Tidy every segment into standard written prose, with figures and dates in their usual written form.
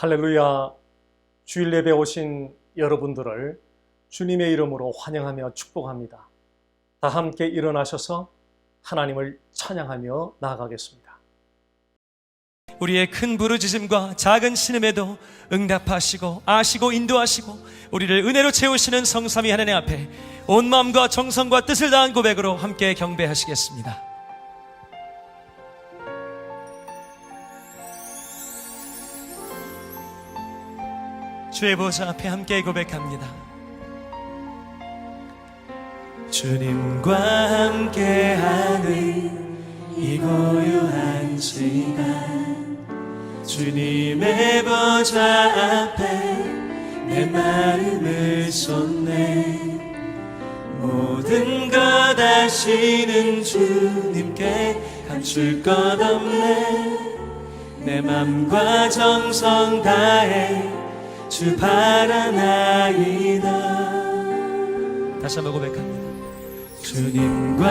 할렐루야. 주일 예배 오신 여러분들을 주님의 이름으로 환영하며 축복합니다. 다 함께 일어나셔서 하나님을 찬양하며 나아가겠습니다. 우리의 큰 부르짖음과 작은 신음에도 응답하시고 아시고 인도하시고 우리를 은혜로 채우시는 성삼위 하나님 앞에 온 마음과 정성과 뜻을 다한 고백으로 함께 경배하시겠습니다. 주의 보좌 앞에 함께 고백합니다. 주님과 함께하는 이 고요한 시간, 주님의 보좌 앞에 내 마음을 쏟네. 모든 것 아시는 주님께 감출 것 없네. 내 맘과 정성 다해 주 바라나이다. 다시 한번 고백합니다. 주님과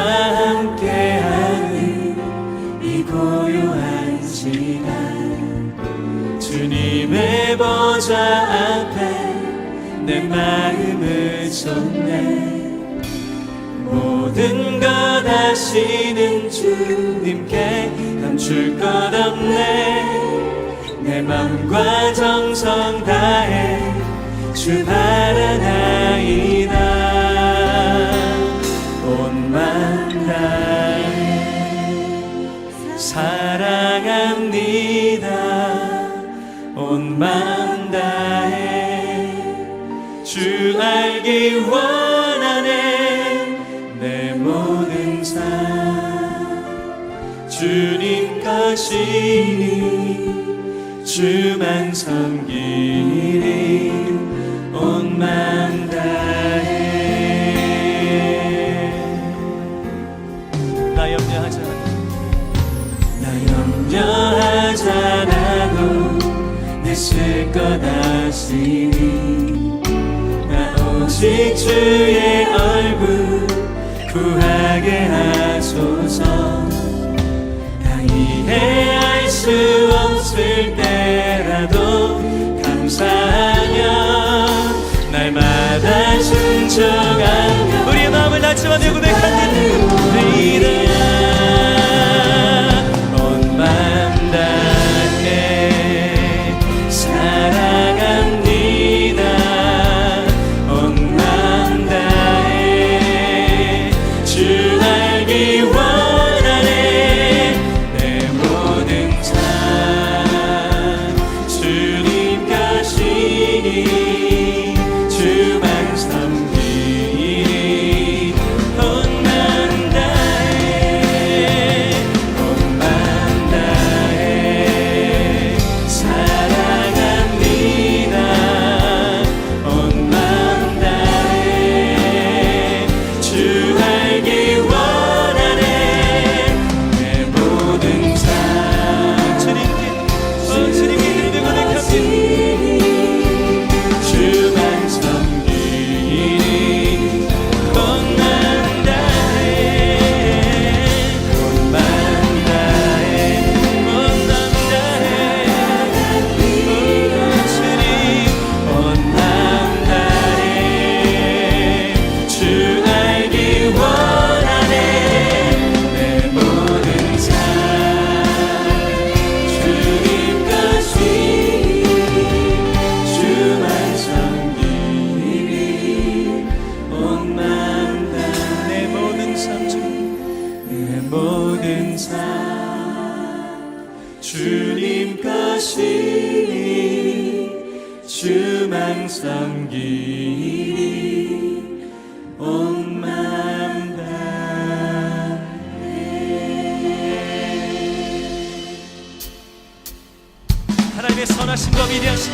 함께하는 이 고요한 시간, 주님의 보좌 앞에 내 마음을 쏟네. 모든 것 아시는 주님께 감출 것 없네. 내 맘과 정성 다해 주 바라나이다. 온 맘 다해 사랑합니다. 온 맘 다해 주 알기 원하네. 내 모든 삶 주님 것이니 주만 섬기리. 온 맘 다해. 나 염려하지 않아도 내 쓸 것 아시니. 나 오직 주의 얼굴 구하게 하소서. 다 이해할 수 없을 때라도 감사하며 날마다 순종하며 우리의 마음을 낮추며 고백하는 우리들. 온 마음 다해 사랑합니다. 온 마음 다해 주 알기 원하네. 내 모든 삶 주님 것이니 주만 섬기리. 온 맘 다해 온 맘 다해 사랑합니다. 온 맘 다해 주 알기 원하네. 내 모든 삶 주님께 드리며 고백합니다. 주만 섬기리. 온 맘 다해 온 맘 다해 온 맘 다해 주님. 온 맘 다해 주 알기 원하네. 내 모든 삶 주님 것이니 주만 섬기리. 온 맘 다해 내 모든 삶 주님. 내 모든 삶 주님 것이니 주만 섬기리. 온 맘 다해. 하나님의 선하심과 위대하심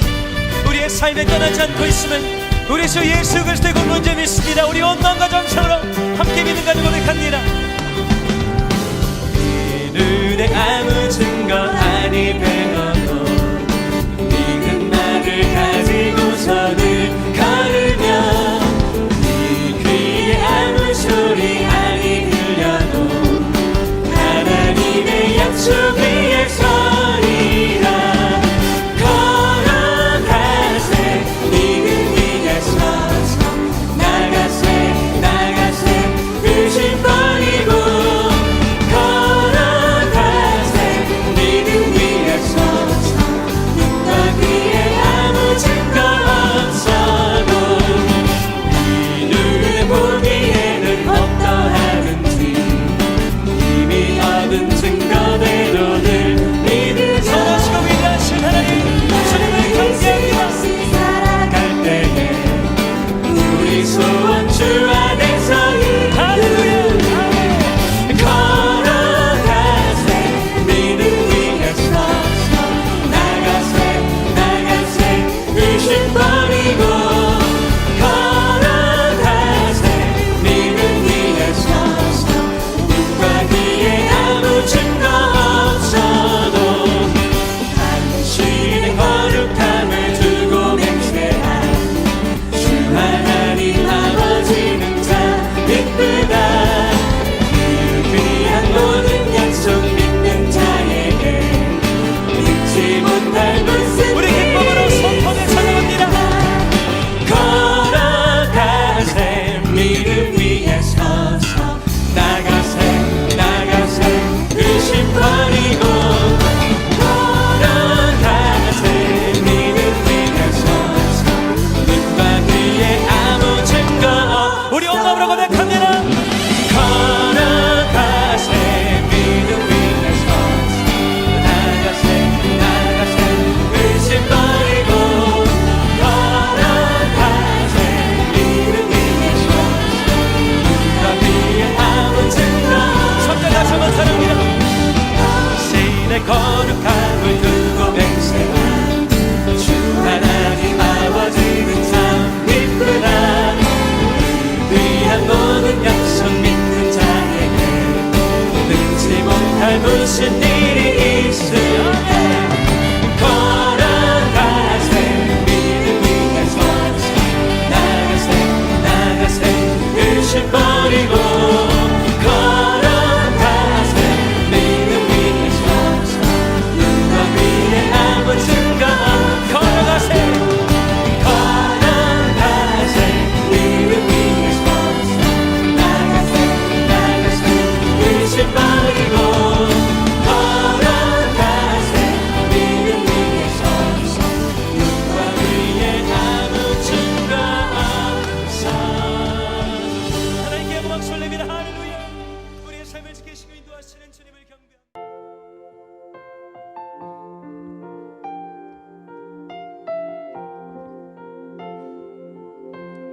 우리의 삶에 떠나지 않고 있음을 우리 주 예수 그리스도의 공로인 믿습니다. 우리 온 마음과 정성으로 함께 믿는 가지고 고백합니다. 네 눈에 아무 증거 아니 배워도 네 음악을 가지고서는 걸으며 네 귀에 아무 소리 아니 들려도 하나님의 약속 위에 서리라. 걸어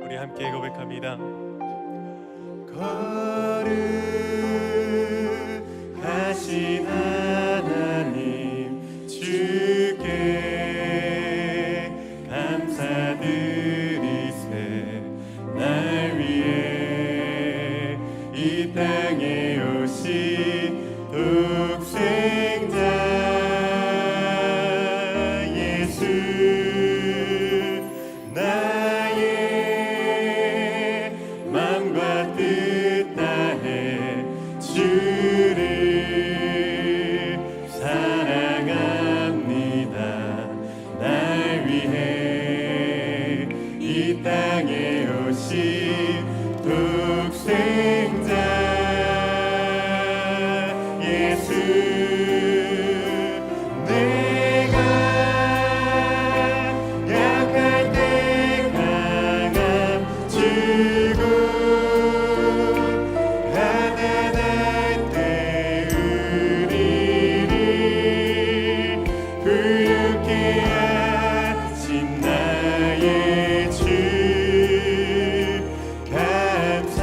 우리 함께 고백합니다. 거룩하신 하나님 주께 감사드리세. 날 위해 이 땅에 오신 독생자 예수, 나의 맘과 뜻 다해 주를 사랑합니다. 날 위해 이 땅에 오신 독생자 예수, 내가 약할 때 강함 주고 가난할 때 우리를 부유케 하신 나의 주, 감사.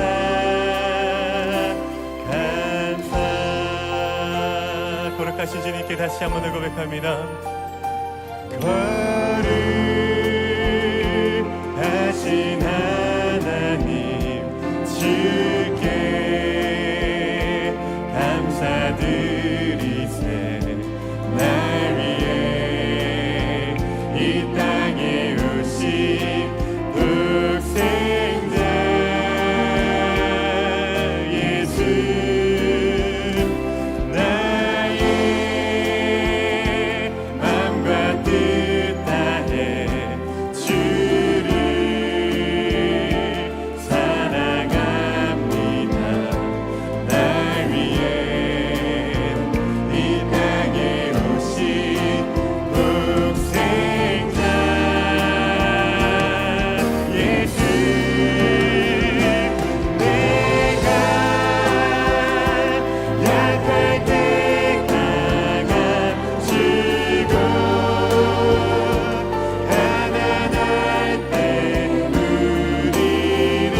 거룩하신 주님께 다시 한 번 더 고백합니다. 거룩하신 하나님 주께 감사드리세. 날 위해 이 땅에 오신 독생자 예수, 나의 맘과 뜻 다해 주를 사랑합니다. 날 위해 이 땅에 오신 독생자 예수, 내가 약할 때 강함 주고 가난할 때 우리를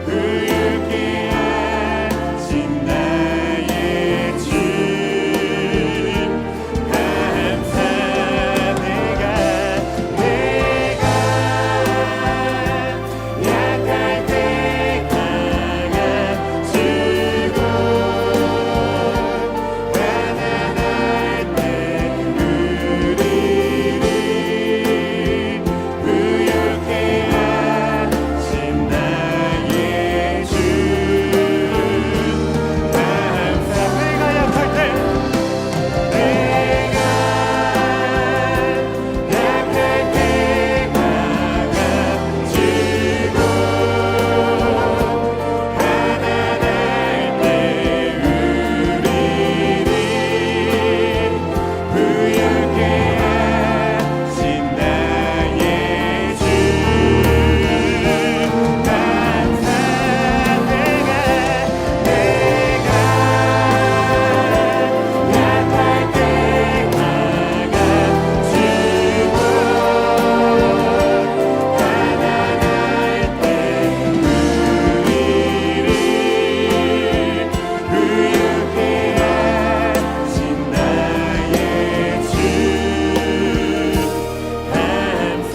부유케 하신 나의 주, 감사. 내가 약할 때 강함 주고 가난할 때 우리를 부유케 하신 나의 주, 감사. 내가 약할 때 강함 주고 가난할 때 우리를 부유케 하신 나의 주, 감사. 내가 약할 때 강함 주고 가난할 때 우리를 부유케 하신 나의 주, 감사.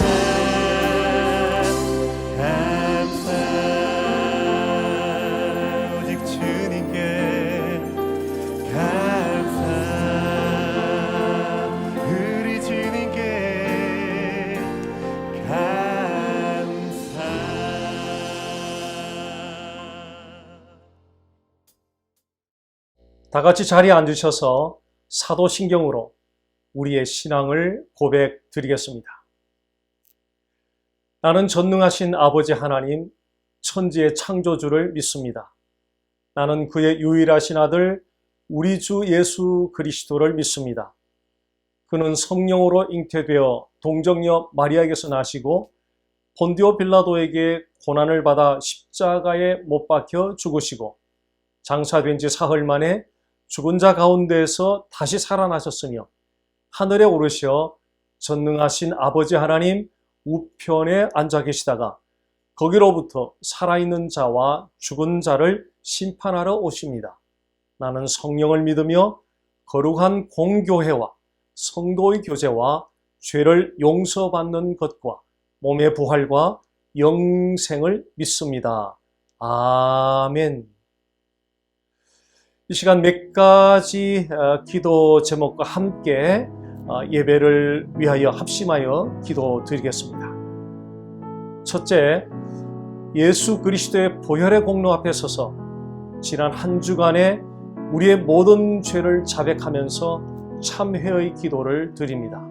오직 주님께 감사. 우리 주님께 감사. 다 같이 자리에 앉으셔서 사도신경으로 우리의 신앙을 고백 드리겠습니다. 나는 전능하신 아버지 하나님, 천지의 창조주를 믿습니다. 나는 그의 유일하신 아들 우리 주 예수 그리스도를 믿습니다. 그는 성령으로 잉태되어 동정녀 마리아에게서 나시고 본디오 빌라도에게 고난을 받아 십자가에 못 박혀 죽으시고 장사된 지 사흘 만에 죽은 자 가운데에서 다시 살아나셨으며 하늘에 오르셔 전능하신 아버지 하나님 우편에 앉아 계시다가 거기로부터 살아있는 자와 죽은 자를 심판하러 오십니다. 나는 성령을 믿으며 거룩한 공교회와 성도의 교제와 죄를 용서받는 것과 몸의 부활과 영생을 믿습니다. 아멘. 이 시간 몇 가지 기도 제목과 함께 예배를 위하여 합심하여 기도드리겠습니다. 첫째, 예수 그리스도의 보혈의 공로 앞에 서서 지난 한 주간에 우리의 모든 죄를 자백하면서 참회의 기도를 드립니다.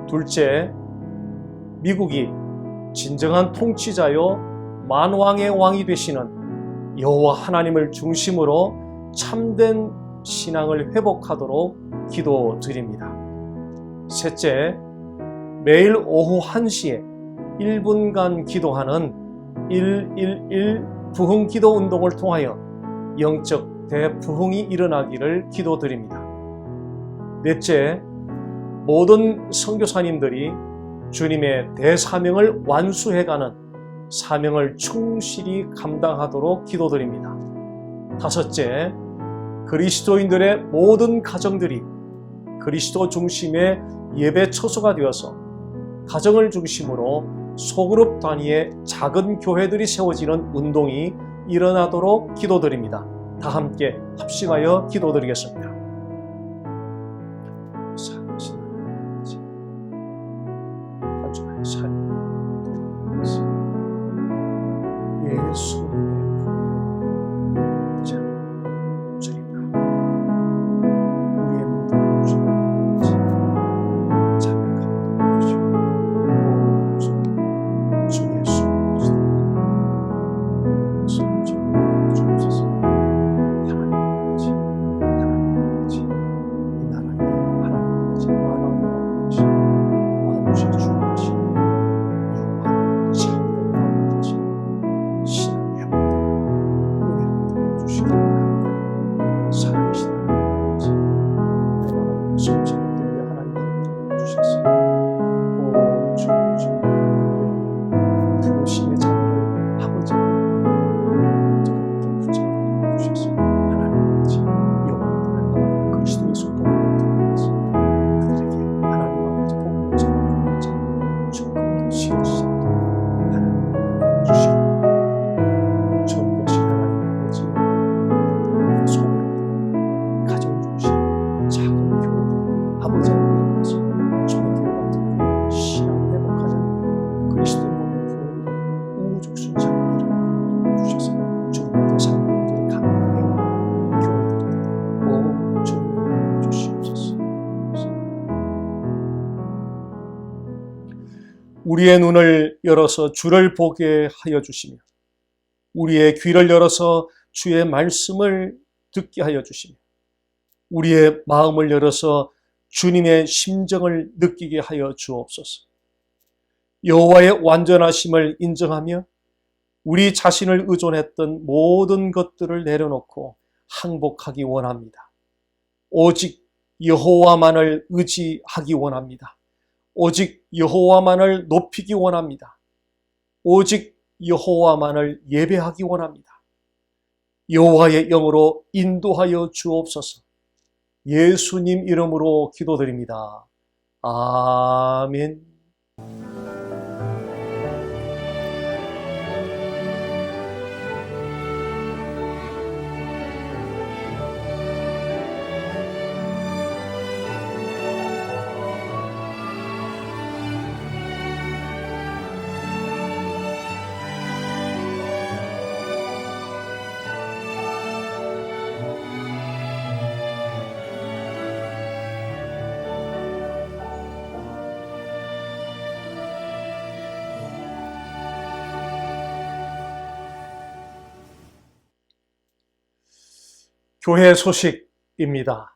둘째, 미국이 진정한 통치자요 만왕의 왕이 되시는 여호와 하나님을 중심으로 참된 신앙을 회복하도록 기도드립니다. 셋째, 매일 오후 1시에 1분간 기도하는 111 부흥기도 운동을 통하여 영적 대부흥이 일어나기를 기도드립니다. 넷째, 모든 선교사님들이 주님의 대사명을 완수해가는 사명을 충실히 감당하도록 기도드립니다. 다섯째, 그리스도인들의 모든 가정들이 그리스도 중심의 예배 처소가 되어서 가정을 중심으로 소그룹 단위의 작은 교회들이 세워지는 운동이 일어나도록 기도드립니다. 다 함께 합심하여 기도드리겠습니다. 살아계신 하나님, 한 주간의 삶을 돌아보면서 예수님의 우리의 눈을 열어서 주를 보게 하여 주시며 우리의 귀를 열어서 주의 말씀을 듣게 하여 주시며 우리의 마음을 열어서 주님의 심정을 느끼게 하여 주옵소서. 여호와의 완전하심을 인정하며 우리 자신을 의존했던 모든 것들을 내려놓고 항복하기 원합니다. 오직 여호와만을 의지하기 원합니다. 오직 여호와만을 높이기 원합니다. 오직 여호와만을 예배하기 원합니다. 여호와의 영으로 인도하여 주옵소서. 예수님 이름으로 기도드립니다. 아멘. 교회 소식입니다.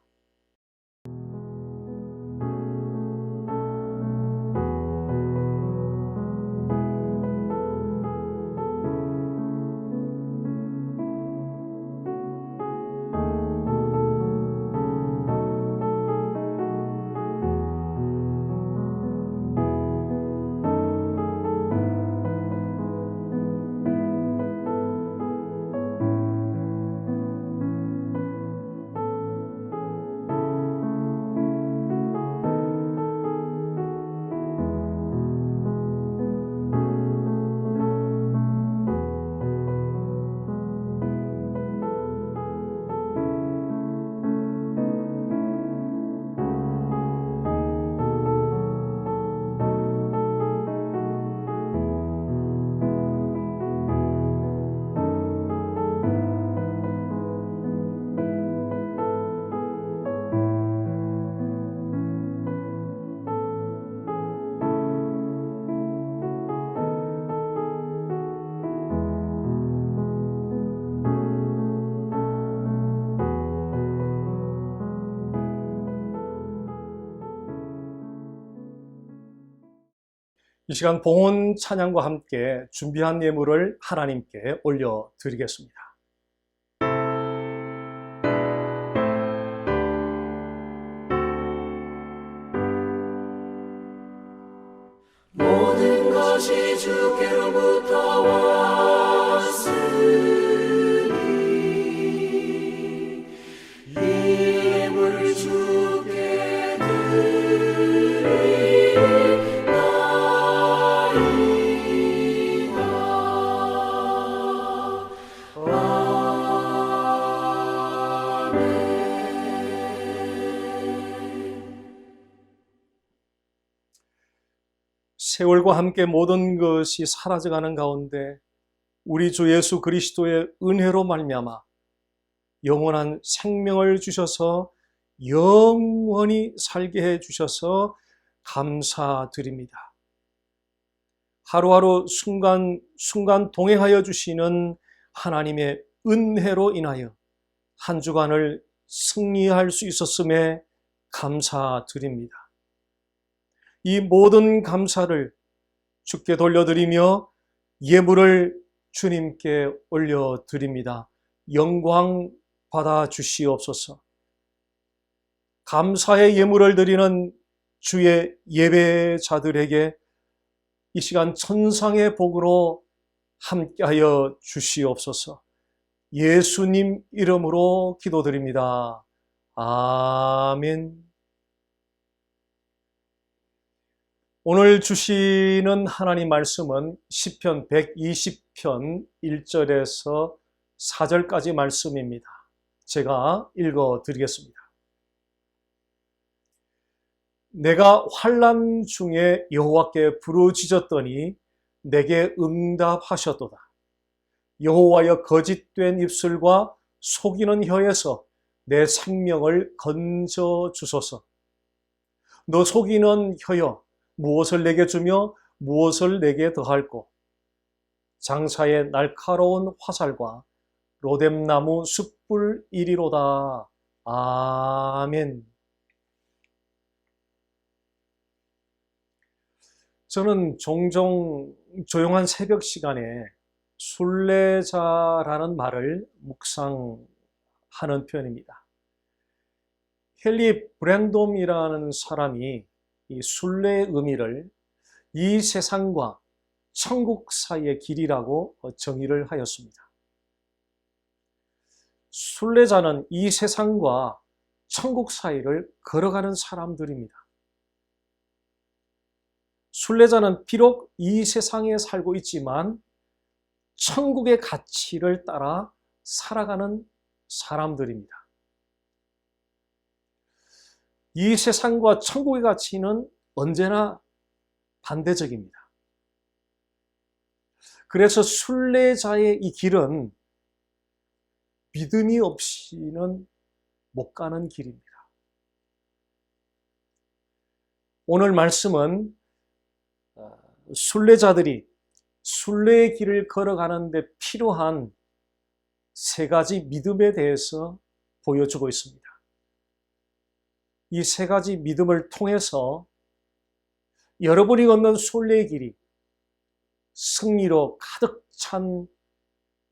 이 시간 봉헌 찬양과 함께 준비한 예물을 하나님께 올려드리겠습니다. 모든 것이 주께로부터 왔으니 이 예물을 주께 드리나이다. 세월과 함께 모든 것이 사라져가는 가운데 우리 주 예수 그리스도의 은혜로 말미암아 영원한 생명을 주셔서 영원히 살게 해 주셔서 감사드립니다. 하루하루 순간 동행하여 주시는 하나님의 은혜로 인하여 한 주간을 승리할 수 있었음에 감사드립니다. 이 모든 감사를 주께 돌려드리며 예물을 주님께 올려드립니다. 영광 받아 주시옵소서. 감사의 예물을 드리는 주의 예배자들에게 이 시간 천상의 복으로 함께하여 주시옵소서. 예수님 이름으로 기도드립니다. 아멘. 오늘 주시는 하나님 말씀은 시편 120편 1절에서 4절까지 말씀입니다. 제가 읽어드리겠습니다. 내가 환난 중에 여호와께 부르짖었더니 내게 응답하셨도다. 여호와여 거짓된 입술과 속이는 혀에서 내 생명을 건져 주소서. 너 속이는 혀여 무엇을 내게 주며 무엇을 내게 더할꼬. 장사의 날카로운 화살과 로뎀나무 숯불 이리로다. 아멘. 저는 종종 조용한 새벽 시간에 순례자라는 말을 묵상하는 편입니다. 헨리 브랜돔이라는 사람이 이 순례의 의미를 이 세상과 천국 사이의 길이라고 정의를 하였습니다. 순례자는 이 세상과 천국 사이를 걸어가는 사람들입니다. 순례자는 비록 이 세상에 살고 있지만 천국의 가치를 따라 살아가는 사람들입니다. 이 세상과 천국의 가치는 언제나 반대적입니다. 그래서 순례자의 이 길은 믿음이 없이는 못 가는 길입니다. 오늘 말씀은 순례자들이 순례의 길을 걸어가는 데 필요한 세 가지 믿음에 대해서 보여주고 있습니다. 이 세 가지 믿음을 통해서 여러분이 걷는 순례의 길이 승리로 가득 찬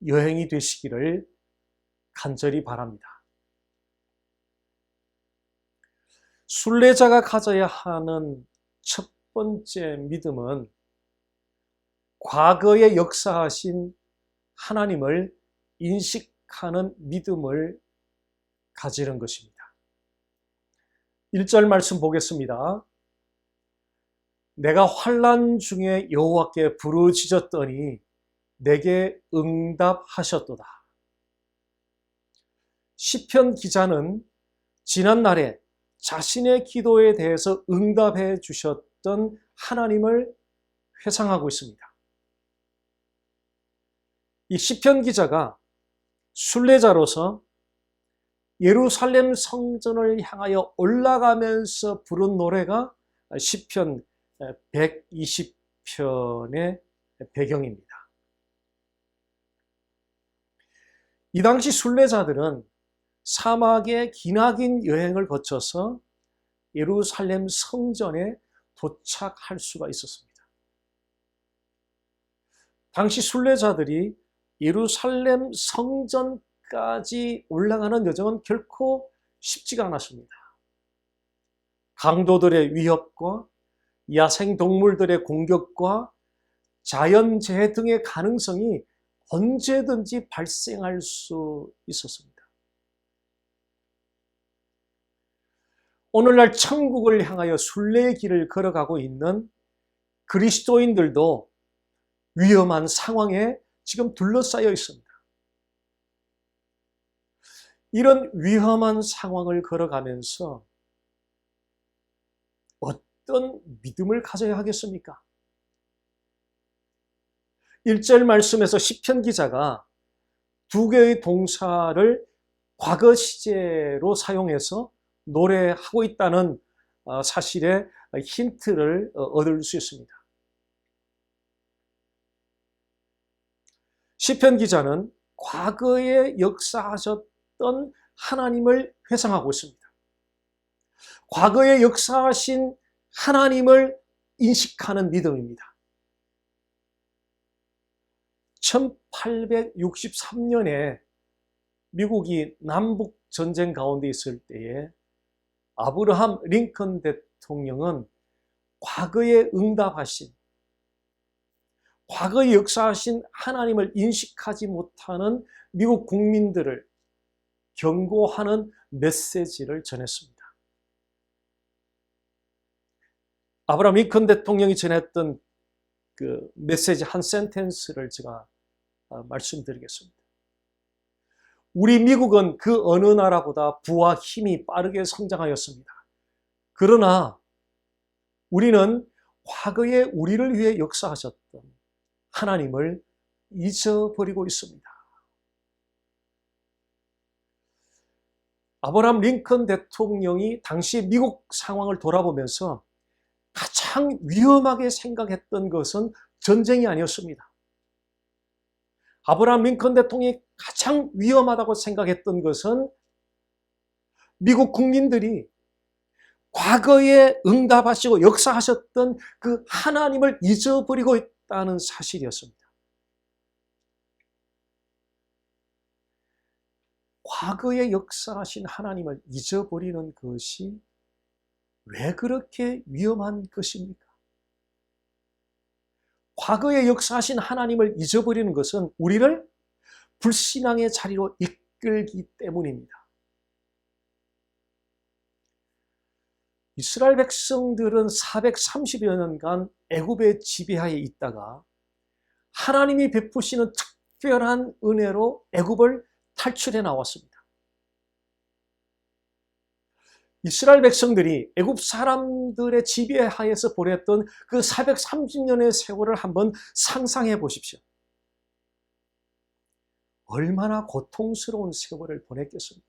여행이 되시기를 간절히 바랍니다. 순례자가 가져야 하는 첫 번째 믿음은 과거에 역사하신 하나님을 인식하는 믿음을 가지는 것입니다. 1절 말씀 보겠습니다. 내가 환난 중에 여호와께 부르짖었더니 내게 응답하셨도다. 시편 기자는 지난날에 자신의 기도에 대해서 응답해 주셨던 하나님을 회상하고 있습니다. 이 시편 기자가 순례자로서 예루살렘 성전을 향하여 올라가면서 부른 노래가 시편 120편의 배경입니다. 이 당시 순례자들은 사막의 기나긴 여행을 거쳐서 예루살렘 성전에 도착할 수가 있었습니다. 당시 순례자들이 예루살렘 성전까지 올라가는 여정은 결코 쉽지가 않았습니다. 강도들의 위협과 야생동물들의 공격과 자연재해 등의 가능성이 언제든지 발생할 수 있었습니다. 오늘날 천국을 향하여 순례의 길을 걸어가고 있는 그리스도인들도 위험한 상황에 지금 둘러싸여 있습니다. 이런 위험한 상황을 걸어가면서 어떤 믿음을 가져야 하겠습니까? 1절 말씀에서 시편 기자가 두 개의 동사를 과거 시제로 사용해서 노래하고 있다는 사실에 힌트를 얻을 수 있습니다. 시편 기자는 과거에 역사하셨던 하나님을 회상하고 있습니다. 과거에 역사하신 하나님을 인식하는 믿음입니다. 1863년에 미국이 남북 전쟁 가운데 있을 때에 아브라함 링컨 대통령은 과거에 응답하신, 과거에 역사하신 하나님을 인식하지 못하는 미국 국민들을 경고하는 메시지를 전했습니다. 아브라함 링컨 대통령이 전했던 그 메시지 한 센텐스를 제가 말씀드리겠습니다. 우리 미국은 그 어느 나라보다 부와 힘이 빠르게 성장하였습니다. 그러나 우리는 과거에 우리를 위해 역사하셨던 하나님을 잊어버리고 있습니다. 아브라함 링컨 대통령이 당시 미국 상황을 돌아보면서 가장 위험하게 생각했던 것은 전쟁이 아니었습니다. 아브라함 링컨 대통령이 가장 위험하다고 생각했던 것은 미국 국민들이 과거에 응답하시고 역사하셨던 그 하나님을 잊어버리고 있다는 사실이었습니다. 과거에 역사하신 하나님을 잊어버리는 것이 왜 그렇게 위험한 것입니까? 과거에 역사하신 하나님을 잊어버리는 것은 우리를 불신앙의 자리로 이끌기 때문입니다. 이스라엘 백성들은 430여 년간 애굽의 지배하에 있다가 하나님이 베푸시는 특별한 은혜로 애굽을 탈출해 나왔습니다. 이스라엘 백성들이 애굽 사람들의 지배하에서 보냈던 그 430년의 세월을 한번 상상해 보십시오. 얼마나 고통스러운 세월을 보냈겠습니까?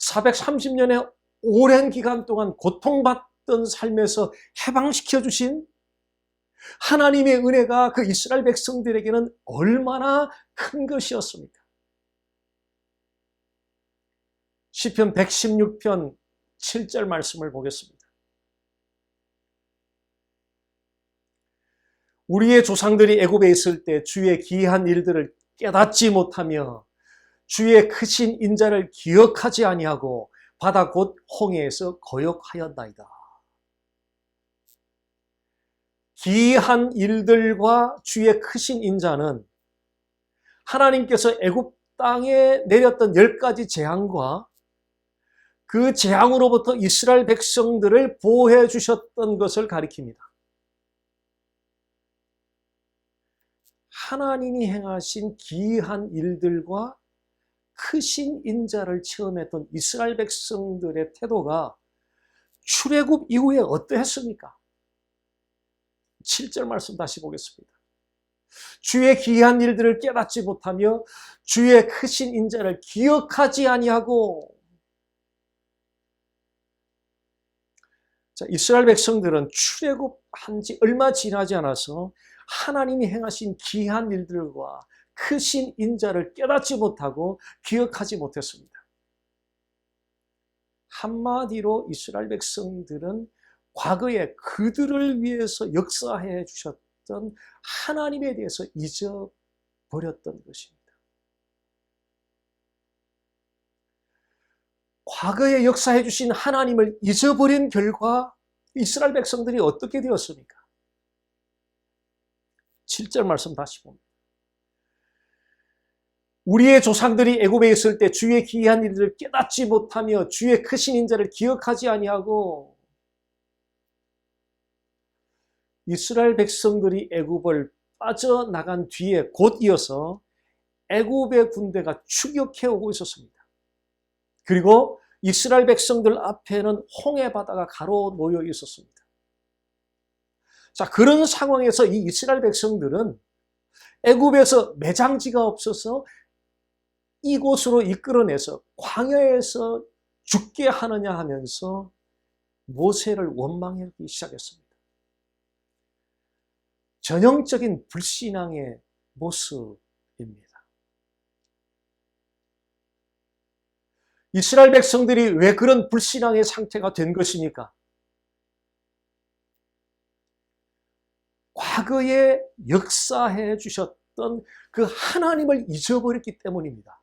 430년의 오랜 기간 동안 고통받던 삶에서 해방시켜 주신 하나님의 은혜가 그 이스라엘 백성들에게는 얼마나 큰 것이었습니까? 시편 116편 7절 말씀을 보겠습니다. 우리의 조상들이 애굽에 있을 때 주의 기이한 일들을 깨닫지 못하며 주의 크신 인자를 기억하지 아니하고 바다 곧 홍해에서 거역하였나이다. 기이한 일들과 주의 크신 인자는 하나님께서 애굽 땅에 내렸던 10가지 재앙과 그 재앙으로부터 이스라엘 백성들을 보호해 주셨던 것을 가리킵니다. 하나님이 행하신 기이한 일들과 크신 인자를 체험했던 이스라엘 백성들의 태도가 출애굽 이후에 어떠했습니까? 7절 말씀 다시 보겠습니다. 주의 기이한 일들을 깨닫지 못하며 주의 크신 인자를 기억하지 아니하고. 자, 이스라엘 백성들은 출애굽한 지 얼마 지나지 않아서 하나님이 행하신 기이한 일들과 크신 인자를 깨닫지 못하고 기억하지 못했습니다. 한마디로 이스라엘 백성들은 과거에 그들을 위해서 역사해 주셨던 주셨던 하나님에 대해서 잊어버렸던 것입니다. 과거에 역사해 주신 하나님을 잊어버린 결과 이스라엘 백성들이 어떻게 되었습니까? 7절 말씀 다시 봅니다. 우리의 조상들이 애굽에 있을 때 주의 기이한 일들을 깨닫지 못하며 주의 크신 인자를 기억하지 아니하고, 이스라엘 백성들이 애굽을 빠져나간 뒤에 곧 이어서 애굽의 군대가 추격해 오고 있었습니다. 그리고 이스라엘 백성들 앞에는 홍해 바다가 가로놓여 있었습니다. 자, 그런 상황에서 이 이스라엘 백성들은 애굽에서 매장지가 없어서 이곳으로 이끌어내서 광야에서 죽게 하느냐 하면서 모세를 원망하기 시작했습니다. 전형적인 불신앙의 모습입니다. 이스라엘 백성들이 왜 그런 불신앙의 상태가 된 것입니까? 과거에 역사해 주셨던 그 하나님을 잊어버렸기 때문입니다.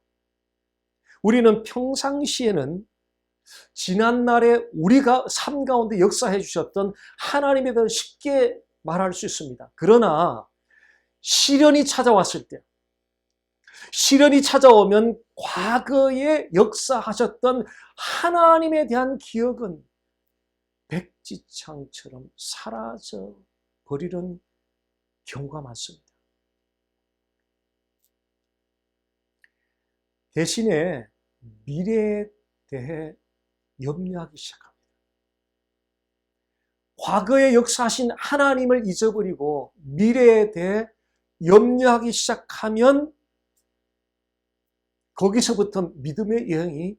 우리는 평상시에는 지난날에 우리가 삶 가운데 역사해 주셨던 하나님에 대해 쉽게 말할 수 있습니다. 그러나 시련이 찾아왔을 때, 시련이 찾아오면 과거에 역사하셨던 하나님에 대한 기억은 백지창처럼 사라져 버리는 경우가 많습니다. 대신에 미래에 대해 염려하기 시작합니다. 과거에 역사하신 하나님을 잊어버리고 미래에 대해 염려하기 시작하면 거기서부터 믿음의 여행이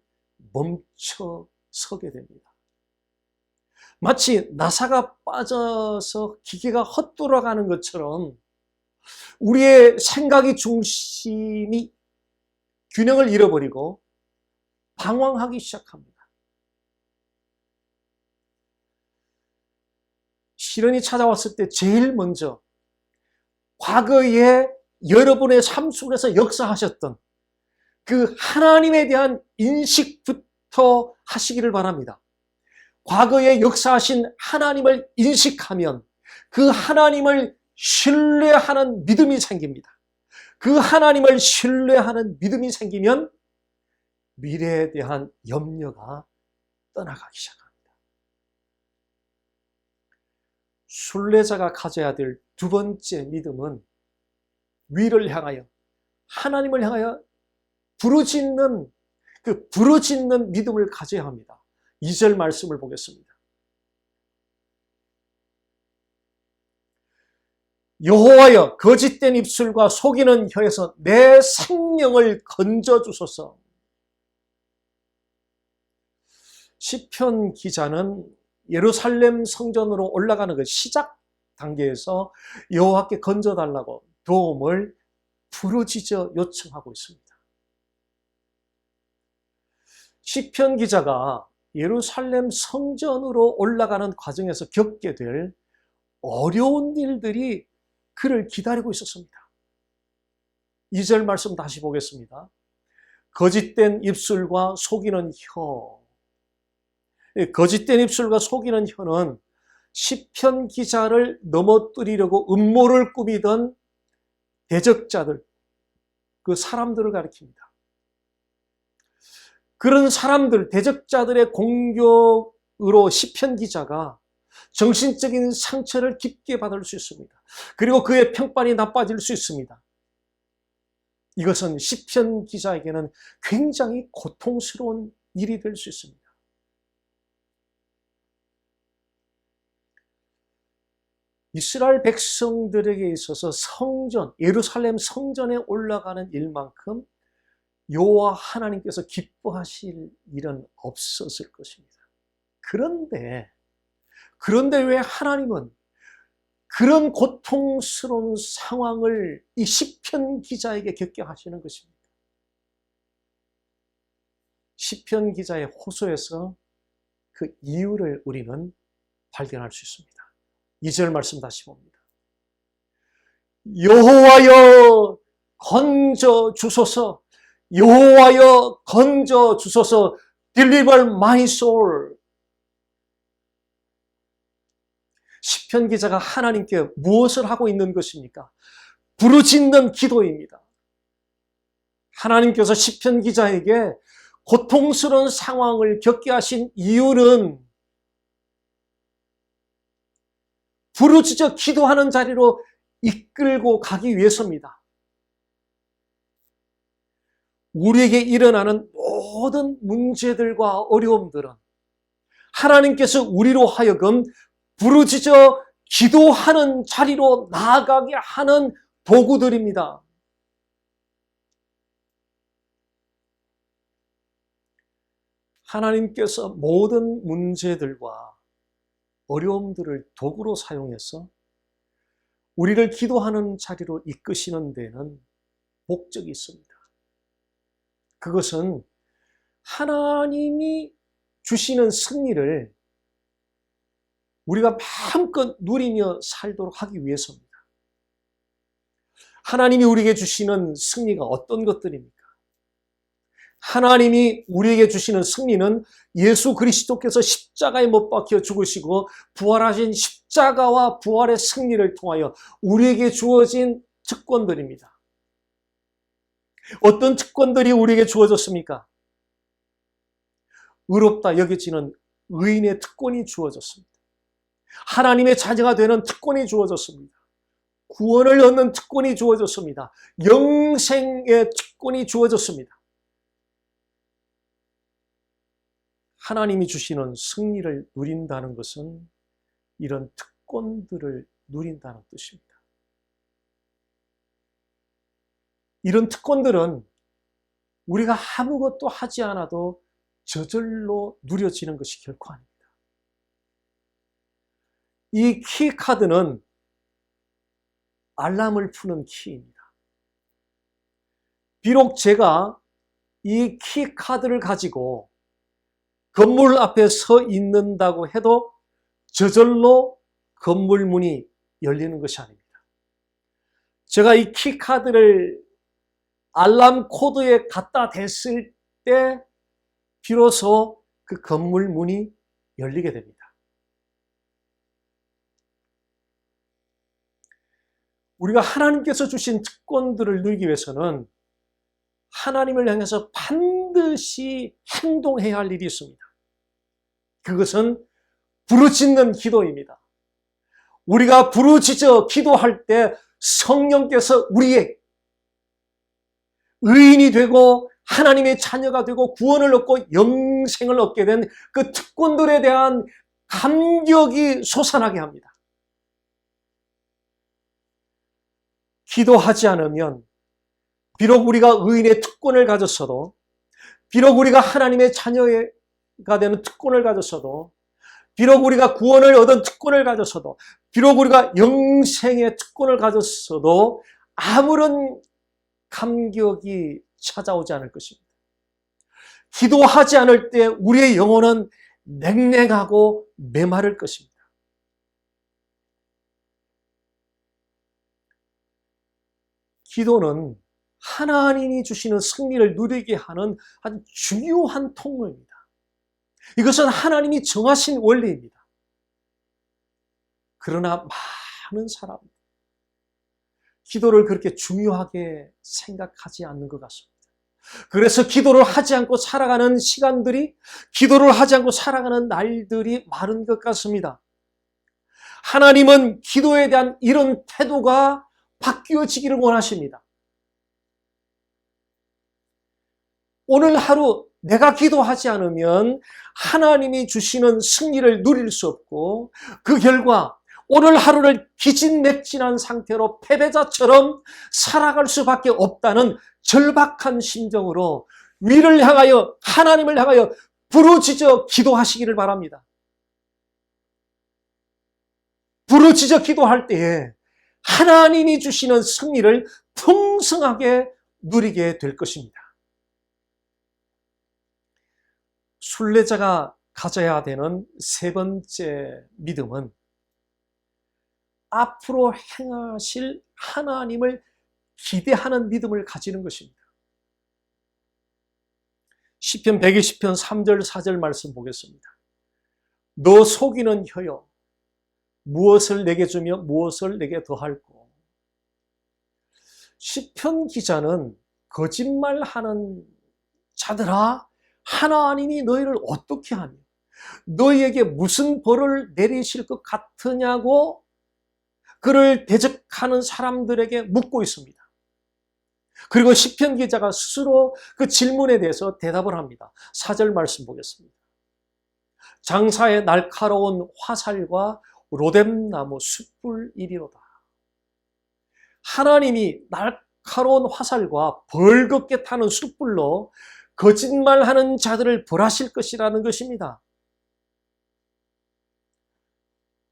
멈춰서게 됩니다. 마치 나사가 빠져서 기계가 헛돌아가는 것처럼 우리의 생각의 중심이 균형을 잃어버리고 방황하기 시작합니다. 시련이 찾아왔을 때 제일 먼저 과거에 여러분의 삶 속에서 역사하셨던 그 하나님에 대한 인식부터 하시기를 바랍니다. 과거에 역사하신 하나님을 인식하면 그 하나님을 신뢰하는 믿음이 생깁니다. 그 하나님을 신뢰하는 믿음이 생기면 미래에 대한 염려가 떠나가기 시작합니다. 순례자가 가져야 될 두 번째 믿음은 위를 향하여, 하나님을 향하여 부르짖는 그 부르짖는 믿음을 가져야 합니다. 2절 말씀을 보겠습니다. 여호와여, 거짓된 입술과 속이는 혀에서 내 생명을 건져주소서. 시편 기자는 예루살렘 성전으로 올라가는 그 시작 단계에서 여호와께 건져달라고 도움을 부르짖어 요청하고 있습니다. 시편 기자가 예루살렘 성전으로 올라가는 과정에서 겪게 될 어려운 일들이 그를 기다리고 있었습니다. 2절 말씀 다시 보겠습니다. 거짓된 입술과 속이는 혀. 거짓된 입술과 속이는 혀는 시편 기자를 넘어뜨리려고 음모를 꾸미던 대적자들, 그 사람들을 가리킵니다. 그런 사람들, 대적자들의 공격으로 시편 기자가 정신적인 상처를 깊게 받을 수 있습니다. 그리고 그의 평판이 나빠질 수 있습니다. 이것은 시편 기자에게는 굉장히 고통스러운 일이 될 수 있습니다. 이스라엘 백성들에게 있어서 성전, 예루살렘 성전에 올라가는 일만큼 여호와 하나님께서 기뻐하실 일은 없었을 것입니다. 그런데 왜 하나님은 그런 고통스러운 상황을 이 시편 기자에게 겪게 하시는 것입니까? 시편 기자의 호소에서 그 이유를 우리는 발견할 수 있습니다. 2절 말씀 다시 봅니다. 여호와여 건져 주소서, 여호와여 건져 주소서, deliver my soul. 시편 기자가 하나님께 무엇을 하고 있는 것입니까? 부르짖는 기도입니다. 하나님께서 시편 기자에게 고통스러운 상황을 겪게 하신 이유는 부르짖어 기도하는 자리로 이끌고 가기 위해서입니다. 우리에게 일어나는 모든 문제들과 어려움들은 하나님께서 우리로 하여금 부르짖어 기도하는 자리로 나아가게 하는 도구들입니다. 하나님께서 모든 문제들과 어려움들을 도구로 사용해서 우리를 기도하는 자리로 이끄시는 데는 목적이 있습니다. 그것은 하나님이 주시는 승리를 우리가 마음껏 누리며 살도록 하기 위해서입니다. 하나님이 우리에게 주시는 승리가 어떤 것들입니까? 하나님이 우리에게 주시는 승리는 예수 그리스도께서 십자가에 못 박혀 죽으시고 부활하신 십자가와 부활의 승리를 통하여 우리에게 주어진 특권들입니다. 어떤 특권들이 우리에게 주어졌습니까? 의롭다 여겨지는 의인의 특권이 주어졌습니다. 하나님의 자녀가 되는 특권이 주어졌습니다. 구원을 얻는 특권이 주어졌습니다. 영생의 특권이 주어졌습니다. 하나님이 주시는 승리를 누린다는 것은 이런 특권들을 누린다는 뜻입니다. 이런 특권들은 우리가 아무것도 하지 않아도 저절로 누려지는 것이 결코 아닙니다. 이 키카드는 알람을 푸는 키입니다. 비록 제가 이 키카드를 가지고 건물 앞에 서 있는다고 해도 저절로 건물 문이 열리는 것이 아닙니다. 제가 이 키카드를 알람 코드에 갖다 댔을 때 비로소 그 건물 문이 열리게 됩니다. 우리가 하나님께서 주신 특권들을 누리기 위해서는 하나님을 향해서 반드시 행동해야 할 일이 있습니다. 그것은 부르짖는 기도입니다. 우리가 부르짖어 기도할 때 성령께서 우리의 의인이 되고 하나님의 자녀가 되고 구원을 얻고 영생을 얻게 된 그 특권들에 대한 감격이 솟아나게 합니다. 기도하지 않으면 비록 우리가 의인의 특권을 가졌어도, 비록 우리가 하나님의 자녀가 되는 특권을 가졌어도, 비록 우리가 구원을 얻은 특권을 가졌어도, 비록 우리가 영생의 특권을 가졌어도 아무런 감격이 찾아오지 않을 것입니다. 기도하지 않을 때 우리의 영혼은 냉랭하고 메마를 것입니다. 기도는 하나님이 주시는 승리를 누리게 하는 아주 중요한 통로입니다. 이것은 하나님이 정하신 원리입니다. 그러나 많은 사람은 기도를 그렇게 중요하게 생각하지 않는 것 같습니다. 그래서 기도를 하지 않고 살아가는 시간들이, 기도를 하지 않고 살아가는 날들이 많은 것 같습니다. 하나님은 기도에 대한 이런 태도가 바뀌어지기를 원하십니다. 오늘 하루 내가 기도하지 않으면 하나님이 주시는 승리를 누릴 수 없고, 그 결과 오늘 하루를 기진맥진한 상태로 패배자처럼 살아갈 수밖에 없다는 절박한 심정으로 위를 향하여, 하나님을 향하여 부르짖어 기도하시기를 바랍니다. 부르짖어 기도할 때에 하나님이 주시는 승리를 풍성하게 누리게 될 것입니다. 순례자가 가져야 되는 세 번째 믿음은 앞으로 행하실 하나님을 기대하는 믿음을 가지는 것입니다. 시편 120편 3절 4절 말씀 보겠습니다. 너 속이는 혀여, 무엇을 내게 주며 무엇을 내게 더할꼬. 시편 기자는 거짓말하는 자들아, 하나님이 너희를 어떻게 하며 너희에게 무슨 벌을 내리실 것 같으냐고 그를 대적하는 사람들에게 묻고 있습니다. 그리고 시편 기자가 스스로 그 질문에 대해서 대답을 합니다. 4절 말씀 보겠습니다. 장사의 날카로운 화살과 로뎀나무 숯불이리로다. 하나님이 날카로운 화살과 벌겋게 타는 숯불로 거짓말하는 자들을 벌하실 것이라는 것입니다.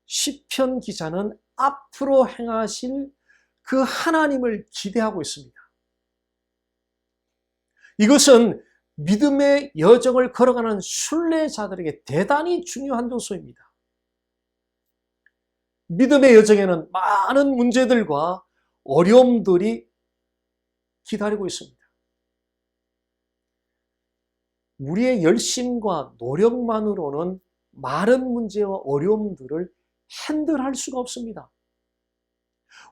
시편 기자는 앞으로 행하실 그 하나님을 기대하고 있습니다. 이것은 믿음의 여정을 걸어가는 순례자들에게 대단히 중요한 요소입니다. 믿음의 여정에는 많은 문제들과 어려움들이 기다리고 있습니다. 우리의 열심과 노력만으로는 많은 문제와 어려움들을 핸들할 수가 없습니다.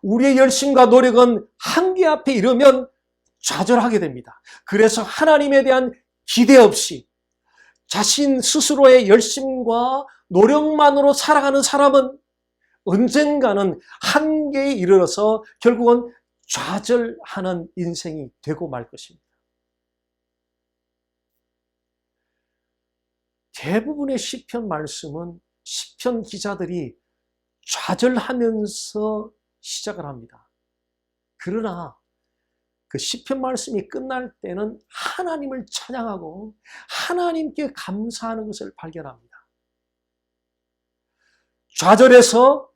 우리의 열심과 노력은 한계 앞에 이르면 좌절하게 됩니다. 그래서 하나님에 대한 기대 없이 자신 스스로의 열심과 노력만으로 살아가는 사람은 언젠가는 한계에 이르러서 결국은 좌절하는 인생이 되고 말 것입니다. 대부분의 시편 말씀은 시편 기자들이 좌절하면서 시작을 합니다. 그러나 그 시편 말씀이 끝날 때는 하나님을 찬양하고 하나님께 감사하는 것을 발견합니다. 좌절해서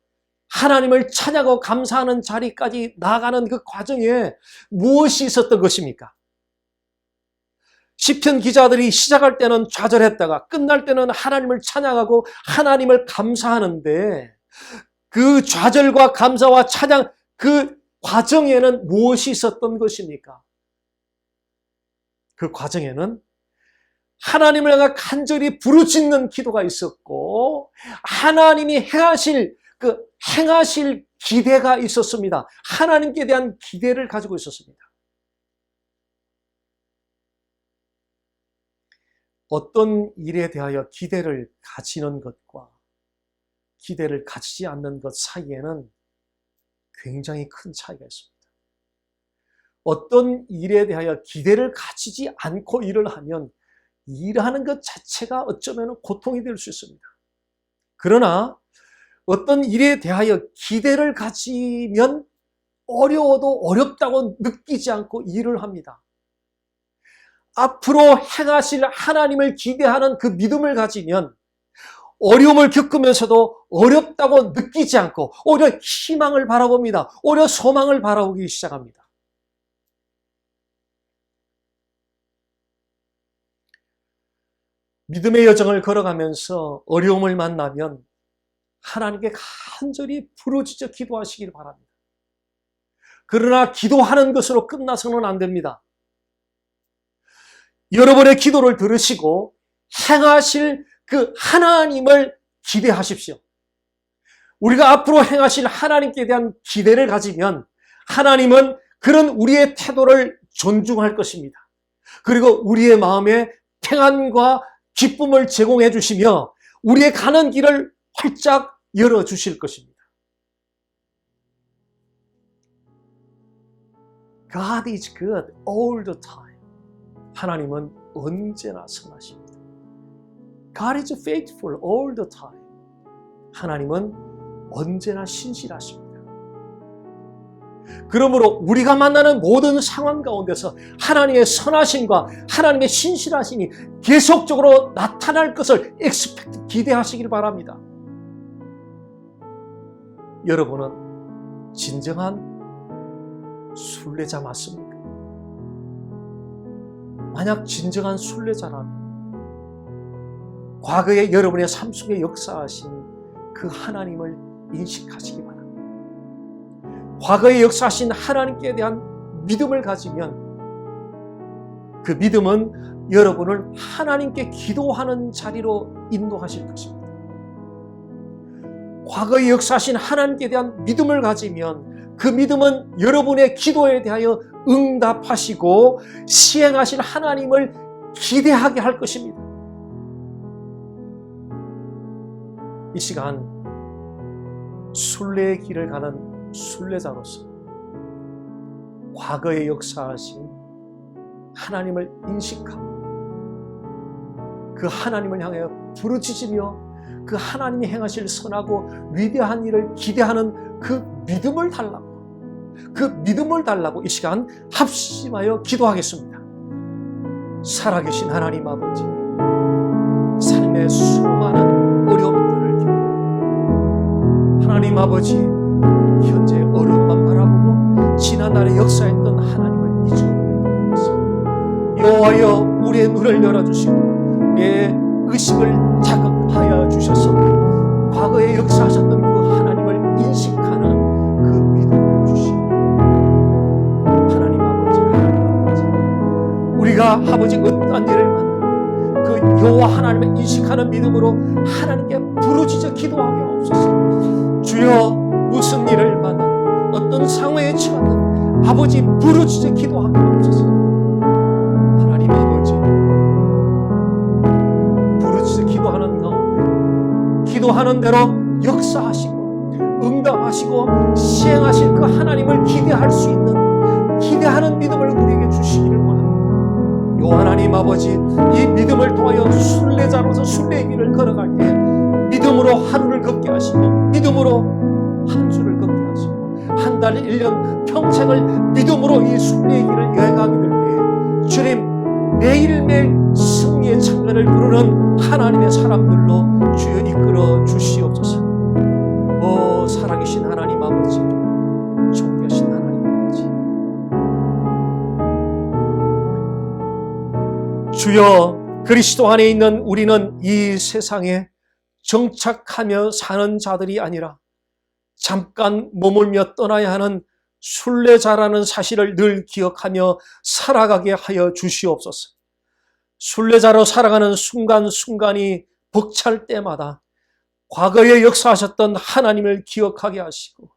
하나님을 찬양하고 감사하는 자리까지 나아가는 그 과정에 무엇이 있었던 것입니까? 시편 기자들이 시작할 때는 좌절했다가 끝날 때는 하나님을 찬양하고 하나님을 감사하는데 그 좌절과 감사와 찬양 그 과정에는 무엇이 있었던 것입니까? 그 과정에는 하나님을 향해 간절히 부르짖는 기도가 있었고 하나님이 행하실 기대가 있었습니다. 하나님께 대한 기대를 가지고 있었습니다. 어떤 일에 대하여 기대를 가지는 것과 기대를 가지지 않는 것 사이에는 굉장히 큰 차이가 있습니다. 어떤 일에 대하여 기대를 가지지 않고 일을 하면 일하는 것 자체가 어쩌면 고통이 될 수 있습니다. 그러나 어떤 일에 대하여 기대를 가지면 어려워도 어렵다고 느끼지 않고 일을 합니다. 앞으로 행하실 하나님을 기대하는 그 믿음을 가지면 어려움을 겪으면서도 어렵다고 느끼지 않고 오히려 희망을 바라봅니다. 오히려 소망을 바라보기 시작합니다. 믿음의 여정을 걸어가면서 어려움을 만나면 하나님께 간절히 부르짖어 기도하시길 바랍니다. 그러나 기도하는 것으로 끝나서는 안 됩니다. 여러분의 기도를 들으시고 행하실 그 하나님을 기대하십시오. 우리가 앞으로 행하실 하나님께 대한 기대를 가지면 하나님은 그런 우리의 태도를 존중할 것입니다. 그리고 우리의 마음에 평안과 기쁨을 제공해 주시며 우리의 가는 길을 활짝 열어주실 것입니다. God is good all the time. 하나님은 언제나 선하십니다. God is faithful all the time. 하나님은 언제나 신실하십니다. 그러므로 우리가 만나는 모든 상황 가운데서 하나님의 선하심과 하나님의 신실하심이 계속적으로 나타날 것을 기대하시길 바랍니다. 여러분은 진정한 순례자 맞습니까? 만약 진정한 순례자라면 과거에 여러분의 삶 속에 역사하신 그 하나님을 인식하시기 바랍니다. 과거에 역사하신 하나님께 대한 믿음을 가지면 그 믿음은 여러분을 하나님께 기도하는 자리로 인도하실 것입니다. 과거에 역사하신 하나님께 대한 믿음을 가지면 그 믿음은 여러분의 기도에 대하여 응답하시고 시행하실 하나님을 기대하게 할 것입니다. 이 시간 순례의 길을 가는 순례자로서 과거에 역사하신 하나님을 인식하고 그 하나님을 향하여 부르짖으며 그 하나님이 행하실 선하고 위대한 일을 기대하는 그 믿음을 달라고 이 시간 합심하여 기도하겠습니다. 살아계신 하나님 아버지, 삶의 수많은 어려움들을 겪는 하나님 아버지, 현재 어려움만 바라보고 지난날에 역사했던 하나님을 잊어버리는 여호와여, 우리의 눈을 열어주시고 우리의 의식을 자극하여 주셔서 과거에 역사하셨던 그 하나님을 인식하는 그 믿음을 주시고, 하나님 아버지, 우리가 아버지 어떠한 일을 만나도 그 여호와 하나님을 인식하는 믿음으로 하나님께 부르짖어 기도하게 하옵소서. 주여, 무슨 일을 만나든 어떤 상황에 처하든 아버지 부르짖어 기도하게 하옵소서. 하나님 아버지, 부르짖어 기도하는 가운데 기도하는 대로 역사하시고 응답하시고 시행하실 그 하나님을 기대할 수 있는 기대하는 믿음을 우리에게 주시기를 원합니다. 요 하나님 아버지, 이 믿음을 통하여 순례자로서 순례의 길을 걸어갈 때 믿음으로 하루를 걷게 하시고 믿음으로 한 주를 걷게 하시고 한 달, 1년, 평생을 믿음으로 이 순례의 길을 여행하게 될 때 주님, 매일매일 승리의 창간을 부르는 하나님의 사람들로 주여 이끌어 주시옵소서. 오 살아계신 하나님 아버지, 존귀하신 하나님 아버지, 주여, 그리스도 안에 있는 우리는 이 세상에 정착하며 사는 자들이 아니라 잠깐 머물며 떠나야 하는 순례자라는 사실을 늘 기억하며 살아가게 하여 주시옵소서. 순례자로 살아가는 순간순간이 벅찰 때마다 과거에 역사하셨던 하나님을 기억하게 하시고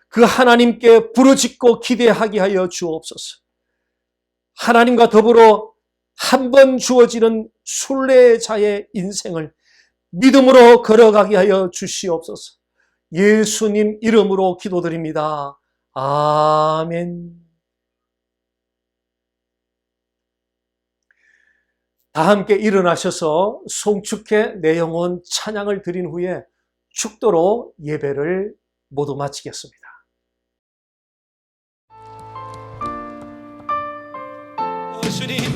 그 하나님께 부르짖고 기대하게 하여 주옵소서. 하나님과 더불어 한 번 주어지는 순례자의 인생을 믿음으로 걸어가게 하여 주시옵소서. 예수님 이름으로 기도드립니다. 아멘. 다 함께 일어나셔서 송축해 내 영혼 찬양을 드린 후에 축도로 예배를 모두 마치겠습니다.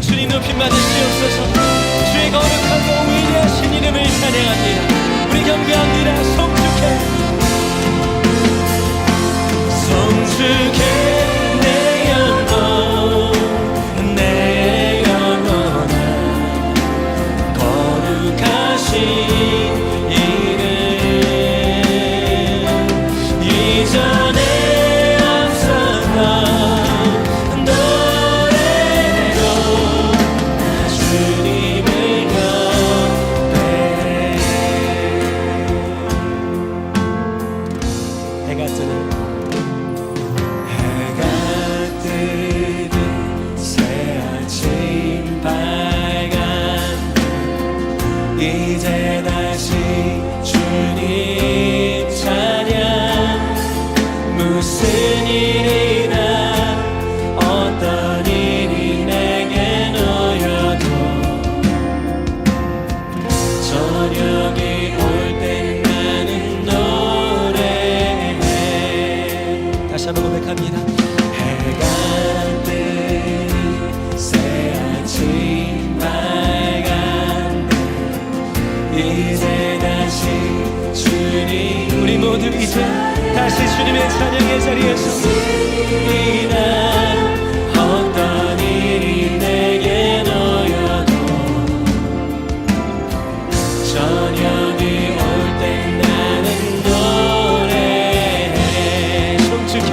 주님 높이 받으시옵소서. 주의 거룩하고 위대하신 이름을 찬양합니다. 우리 경배합니다. 송축해 내 영혼, 내 영혼아, 거룩하신 이름. 이전에 앞서던 노래로 주님을 경배해. 해가 뜨는 이제 다시 주님 찬양. 무슨 일이나 어떤 일이 내게 놓여도 저녁이 올 때 나는 노래해. 다시 한번 고백합니다. 해가 뜬 새 아침 밝은 이제 다시 주님, 우리 모두 이제 다시 주님의 찬양의 자리에서 이날 어떤 일이 내게 놓여도 저녁이 올 때 나는 노래해. 송축해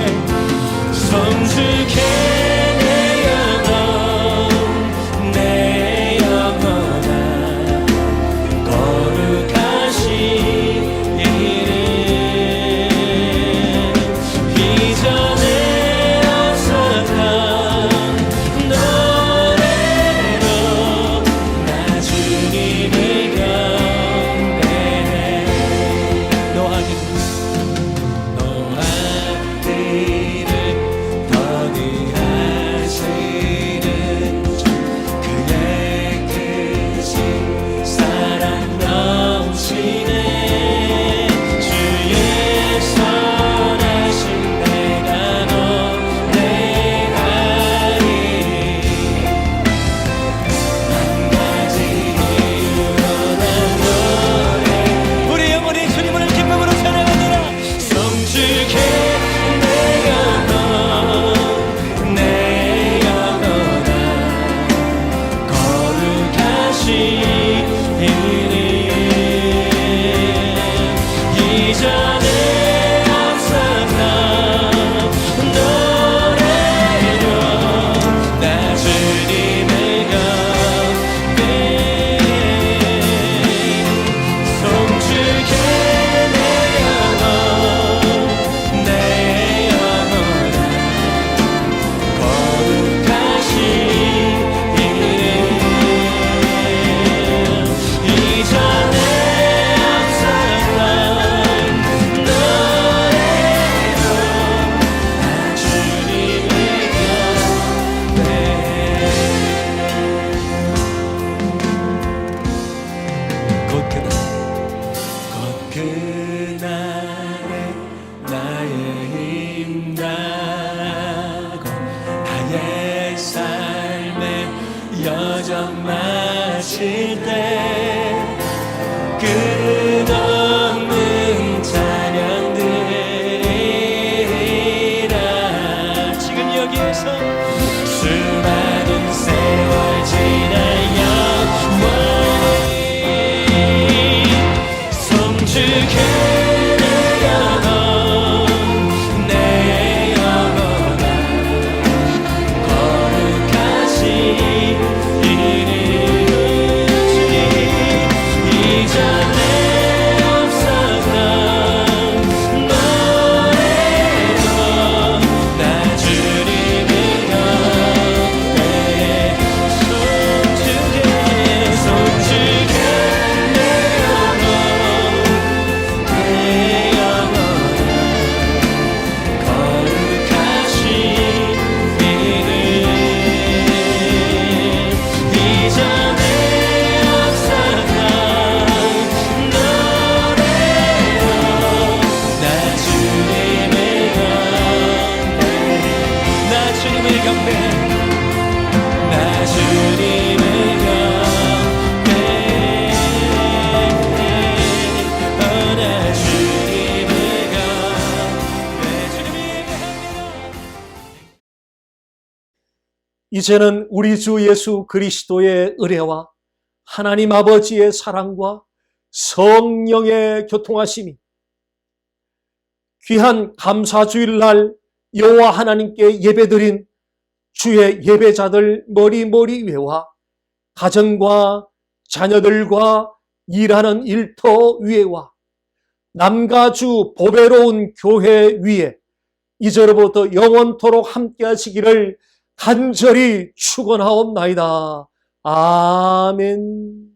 그날에 나의 힘 다하고 나의 삶의 여정 마칠 때 끝없는 찬양 드리라. 지금 여기에서 수많은 세월 지나 영원히 숨죽게 내 영혼 내 영혼아 거룩하신 이름 주님 이전에 없었던 노래로 나 주님을 영원히 숨죽게 내 영혼 내 영혼아 거룩하신 이름 이전에 없었던 노래로 나 주님을 경배해 나 주님을 경배해 나 주님을 경배해 나 주님을 경배해 주님을 이제는 우리 주 예수 그리스도의 은혜와 하나님 아버지의 사랑과 성령의 교통하심이 귀한 감사주일날 여호와 하나님께 예배드린 주의 예배자들 머리머리 위에와 가정과 자녀들과 일하는 일터 위에와 남가주 보배로운 교회 위에 이제로부터 영원토록 함께 하시기를 간절히 축원하옵나이다. 아멘.